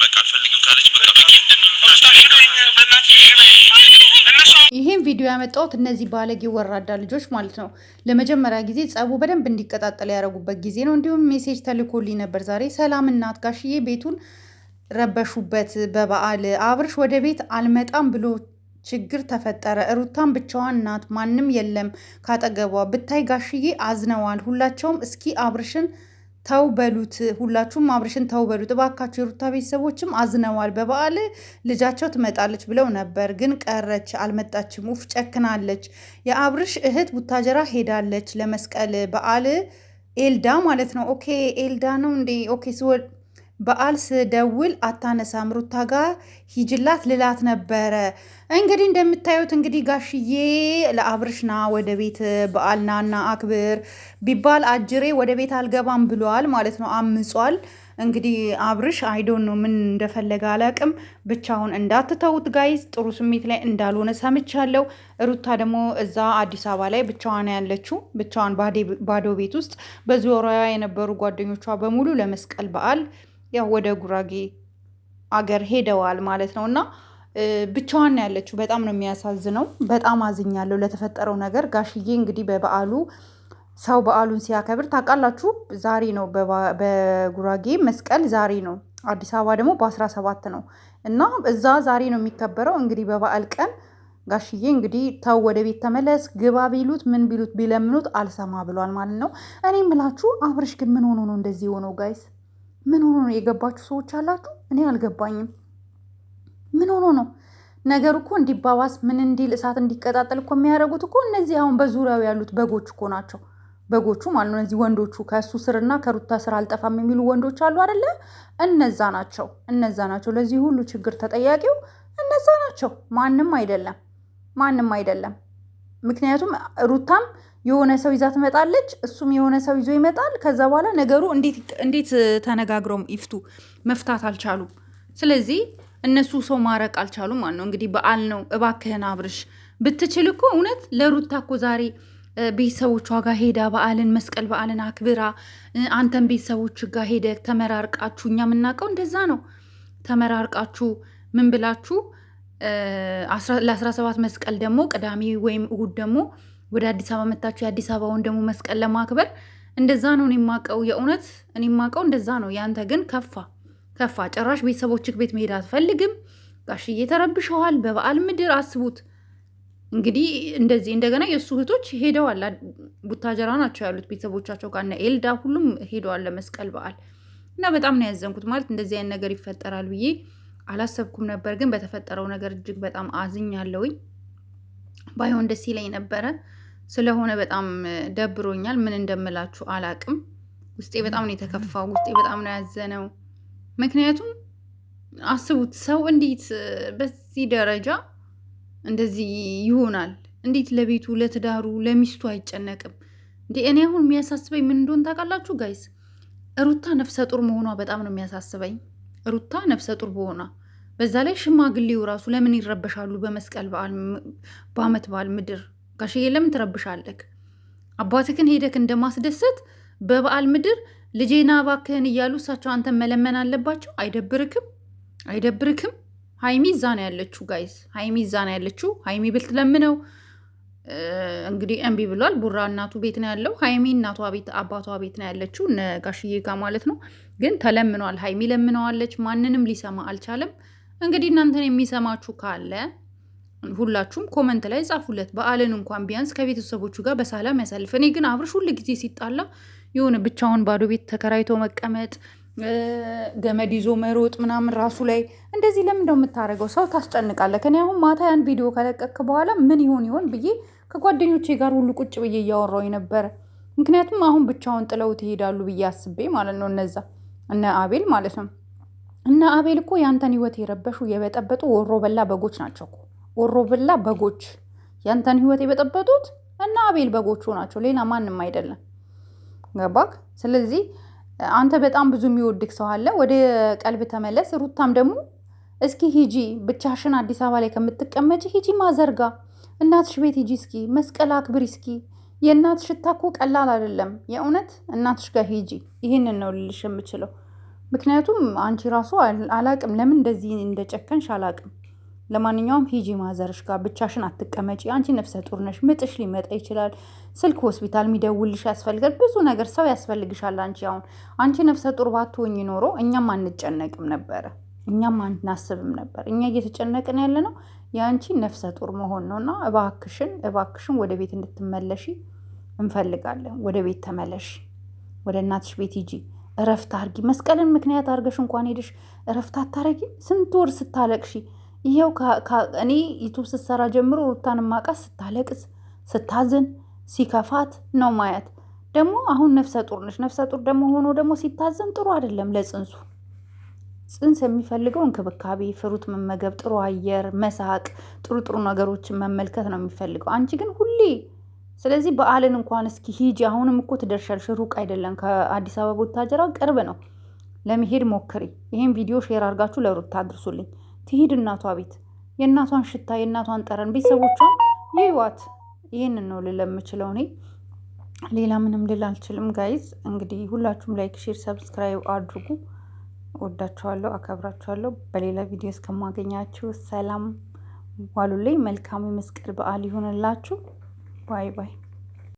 በቃ አልፈልግም ካለች በቃ ይሄን ቪዲዮ ያመጣሁት እነዚህ ባለጌ ወራዳ ልጆች ማለት ነው ለመጀመሪያ ጊዜ ጸቡ በደንብ እንዲቀጣጠል ያደረጉበት ጊዜ ነው። እንዲሁም ሜሴጅ ተልኮልኝ ነበር ዛሬ። ሰላም እናት ጋሽዬ ቤቱን ረበሹበት በበዓል አብርሽ ወደ ቤት አልመጣም ብሎ ችግር ተፈጠረ። ሩታን ብቻዋን ናት፣ ማንም የለም ካጠገቧ። ብታይ ጋሽዬ አዝነዋል። ሁላቸውም እስኪ አብርሽን ተው በሉት፣ ሁላችሁም አብርሽን ተው በሉት እባካችሁ። የሩታ ቤተሰቦችም አዝነዋል። በበዓል ልጃቸው ትመጣለች ብለው ነበር፣ ግን ቀረች፣ አልመጣችም። ውፍ ጨክናለች። የአብርሽ እህት ቡታጀራ ሄዳለች ለመስቀል በዓል። ኤልዳ ማለት ነው። ኦኬ ኤልዳ ነው እንዴ? ኦኬ በዓል ስደውል አታነሳም። ሩታ ጋር ሂጅላት ልላት ነበረ። እንግዲህ እንደምታዩት እንግዲህ ጋሽዬ ለአብርሽ ና ወደ ቤት በዓል ናና አክብር ቢባል አጅሬ ወደ ቤት አልገባም ብሏል ማለት ነው። አምጿል። እንግዲህ አብርሽ አይዶን ነው ምን እንደፈለገ አላቅም። ብቻውን እንዳትተውት ጋይዝ፣ ጥሩ ስሜት ላይ እንዳልሆነ ሰምቻለሁ። ሩታ ደግሞ እዛ አዲስ አበባ ላይ ብቻዋን ያለችው ብቻዋን ባዶ ቤት ውስጥ በዙሪያዋ የነበሩ ጓደኞቿ በሙሉ ለመስቀል በዓል ያው ወደ ጉራጌ አገር ሄደዋል ማለት ነው። እና ብቻዋን ያለችው በጣም ነው የሚያሳዝነው። በጣም አዝኛለሁ ለተፈጠረው ነገር። ጋሽዬ እንግዲህ በበዓሉ ሰው በዓሉን ሲያከብር ታውቃላችሁ፣ ዛሬ ነው በጉራጌ መስቀል ዛሬ ነው። አዲስ አበባ ደግሞ በ17 ነው እና እዛ ዛሬ ነው የሚከበረው። እንግዲህ በበዓል ቀን ጋሽዬ እንግዲህ ተው ወደ ቤት ተመለስ ግባ ቢሉት ምን ቢሉት ቢለምኑት አልሰማ ብሏል ማለት ነው። እኔ ምላችሁ አብርሽ ግን ምን ሆኖ ነው እንደዚህ የሆነው ጋይስ? ምን ሆኖ ነው? የገባችሁ ሰዎች አላችሁ? እኔ አልገባኝም። ምን ሆኖ ነው ነገሩ? እኮ እንዲባባስ ምን እንዲል እሳት እንዲቀጣጠል እኮ የሚያደርጉት እኮ እነዚህ አሁን በዙሪያው ያሉት በጎች እኮ ናቸው። በጎቹ ማለት ነው እነዚህ ወንዶቹ፣ ከእሱ ስርና ከሩታ ስር አልጠፋም የሚሉ ወንዶች አሉ አይደለ? እነዛ ናቸው ለዚህ ሁሉ ችግር ተጠያቂው እነዛ ናቸው። ማንም አይደለም፣ ማንም አይደለም። ምክንያቱም ሩታም የሆነ ሰው ይዛ ትመጣለች፣ እሱም የሆነ ሰው ይዞ ይመጣል። ከዛ በኋላ ነገሩ እንዴት ተነጋግረው ይፍቱ? መፍታት አልቻሉም። ስለዚህ እነሱ ሰው ማረቅ አልቻሉም ማለት ነው። እንግዲህ በዓል ነው። እባክህን አብርሽ ብትችል እኮ እውነት ለሩታ እኮ ዛሬ ቤተሰቦቿ ጋር ሄዳ በዓልን መስቀል በዓልን አክብራ፣ አንተን ቤተሰቦች ጋር ሄደ ተመራርቃችሁ፣ እኛ የምናውቀው እንደዛ ነው። ተመራርቃችሁ ምን ብላችሁ ለ17 መስቀል ደግሞ ቅዳሜ ወይም እሁድ ደግሞ ወደ አዲስ አበባ መታችሁ የአዲስ አበባውን ደግሞ መስቀል ለማክበር እንደዛ ነው እኔ የማውቀው። የእውነት እኔ የማውቀው እንደዛ ነው። ያንተ ግን ከፋ። ጭራሽ ቤተሰቦችህ ቤት መሄድ አትፈልግም። ጋሽዬ ተረብሸዋል። በበዓል ምድር አስቡት እንግዲህ እንደዚህ። እንደገና የእሱ እህቶች ሄደዋል፣ ቡታጀራ ናቸው ያሉት ቤተሰቦቻቸው ጋር። እነ ኤልዳ ሁሉም ሄደዋል ለመስቀል በዓል እና በጣም ነው ያዘንኩት። ማለት እንደዚህ አይነት ነገር ይፈጠራል ብዬ አላሰብኩም ነበር። ግን በተፈጠረው ነገር እጅግ በጣም አዝኛለሁኝ። ባይሆን ደስ ይለኝ ነበረ። ስለሆነ በጣም ደብሮኛል። ምን እንደምላችሁ አላቅም። ውስጤ በጣም ነው የተከፋው። ውስጤ በጣም ነው ያዘነው። ምክንያቱም አስቡት ሰው እንዴት በዚህ ደረጃ እንደዚህ ይሆናል? እንዴት ለቤቱ ለትዳሩ ለሚስቱ አይጨነቅም እንዴ? እኔ አሁን የሚያሳስበኝ ምን እንደሆን ታውቃላችሁ ጋይስ? ሩታ ነፍሰ ጡር መሆኗ በጣም ነው የሚያሳስበኝ። ሩታ ነፍሰ ጡር በሆኗ በዛ ላይ ሽማግሌው ራሱ ለምን ይረበሻሉ? በመስቀል በዓል በአመት በዓል ምድር ጋሽዬ ለምን ትረብሻለክ? አባትክን ሄደክ እንደማስደሰት በበዓል ምድር ልጄና እባክህን እያሉ እሳቸው አንተን መለመን አለባቸው? አይደብርክም? ሀይሚ እዛ ነው ያለችው ጋይስ። ሀይሚ እዛ ነው ያለችው። ሀይሚ ብትለምነው እንግዲህ እምቢ ብሏል። ቡራ እናቱ ቤት ነው ያለው። ሀይሚ እናቷ ቤት አባቷ ቤት ነው ያለችው እነ ጋሽዬ ጋር ማለት ነው። ግን ተለምኗል። ሀይሚ ለምነዋለች። ማንንም ሊሰማ አልቻለም። እንግዲህ እናንተን የሚሰማችሁ ካለ ሁላችሁም ኮመንት ላይ ጻፉለት። በዓልን እንኳን ቢያንስ ከቤተሰቦቹ ጋር በሰላም ያሳልፍ። እኔ ግን አብርሽ ሁል ጊዜ ሲጣላ የሆነ ብቻውን ባዶ ቤት ተከራይቶ መቀመጥ፣ ገመድ ይዞ መሮጥ ምናምን ራሱ ላይ እንደዚህ ለምን እንደው የምታደርገው? ሰው ታስጨንቃለህ። ከኔ አሁን ማታ ያን ቪዲዮ ከለቀክ በኋላ ምን ይሆን ብዬ ከጓደኞቼ ጋር ሁሉ ቁጭ ብዬ እያወራው ነበረ። ምክንያቱም አሁን ብቻውን ጥለው ትሄዳሉ ብዬ አስቤ ማለት ነው። እነዛ እነ አቤል ማለት ነው። እነ አቤል እኮ ያንተን ህይወት የረበሹ የበጠበጡ ወሮ በላ በጎች ናቸው እኮ። ወሮ በላ በጎች ያንተን ህይወት የበጠበጡት እነ አቤል በጎቹ ናቸው፣ ሌላ ማንም አይደለም። ገባክ? ስለዚህ አንተ በጣም ብዙ የሚወድቅ ሰው አለ። ወደ ቀልብ ተመለስ። ሩታም ደግሞ እስኪ ሂጂ ብቻሽን አዲስ አበባ ላይ ከምትቀመጭ ሂጂ ማዘርጋ እናትሽ ቤት ሂጂ፣ እስኪ መስቀል አክብሪ። እስኪ የእናትሽ ሽታ እኮ ቀላል አይደለም። የእውነት እናትሽ ጋር ሂጂ። ይህንን ነው ልልሽ የምችለው። ምክንያቱም አንቺ ራሱ አላቅም ለምን እንደዚህ እንደጨከንሽ አላቅም። ለማንኛውም ሂጂ ማዘርሽ ጋር ብቻሽን አትቀመጪ። አንቺ ነፍሰ ጡር ነሽ፣ ምጥሽ ሊመጣ ይችላል። ስልክ ሆስፒታል የሚደውልሽ ያስፈልጋል፣ ብዙ ነገር ሰው ያስፈልግሻል። አንቺ ነፍሰ ጡር ባትሆኚ ኖሮ እኛም አንጨነቅም ነበረ፣ እኛም አናስብም ነበር። እኛ እየተጨነቅን ያለ ነው የአንቺ ነፍሰ ጡር መሆን ነው። እና እባክሽን ወደ ቤት እንድትመለሺ እንፈልጋለን። ወደ ቤት ተመለሺ፣ ወደ እናትሽ ቤት ሂጂ፣ እረፍት አርጊ። መስቀልን ምክንያት አርገሽ እንኳን ሄደሽ እረፍት አታረጊ? ስንት ወር ስታለቅሺ ይሄው እኔ ዩቱብ ስትሰራ ጀምሮ ሩታን ማቃት ስታለቅስ ስታዝን ሲከፋት ነው ማየት። ደግሞ አሁን ነፍሰ ጡር ነች። ነፍሰ ጡር ደግሞ ሆኖ ደግሞ ሲታዘን ጥሩ አይደለም ለጽንሱ። ጽንስ የሚፈልገው እንክብካቤ፣ ፍሩት መመገብ፣ ጥሩ አየር፣ መሳቅ፣ ጥሩ ጥሩ ነገሮችን መመልከት ነው የሚፈልገው። አንቺ ግን ሁሌ ስለዚህ በዓልን እንኳን እስኪ ሂጂ። አሁንም እኮ ትደርሻለሽ፣ ሩቅ አይደለም። ከአዲስ አበባ ቡታጅራ ቅርብ ነው። ለመሄድ ሞክሪ። ይሄን ቪዲዮ ሼር አድርጋችሁ ለሩታ አድርሱልኝ። ትሄድ እናቷ ቤት፣ የእናቷን ሽታ የእናቷን ጠረን ቤተሰቦቿን ይዋት። ይህንን ነው ልል የምችለው እኔ፣ ሌላ ምንም ልል አልችልም። ጋይዝ እንግዲህ ሁላችሁም ላይክ፣ ሼር፣ ሰብስክራይብ አድርጉ። ወዳችኋለሁ፣ አከብራችኋለሁ። በሌላ ቪዲዮ እስከማገኛችሁ ሰላም ዋሉልኝ። መልካም የመስቀል በዓል ይሆንላችሁ። ባይ ባይ።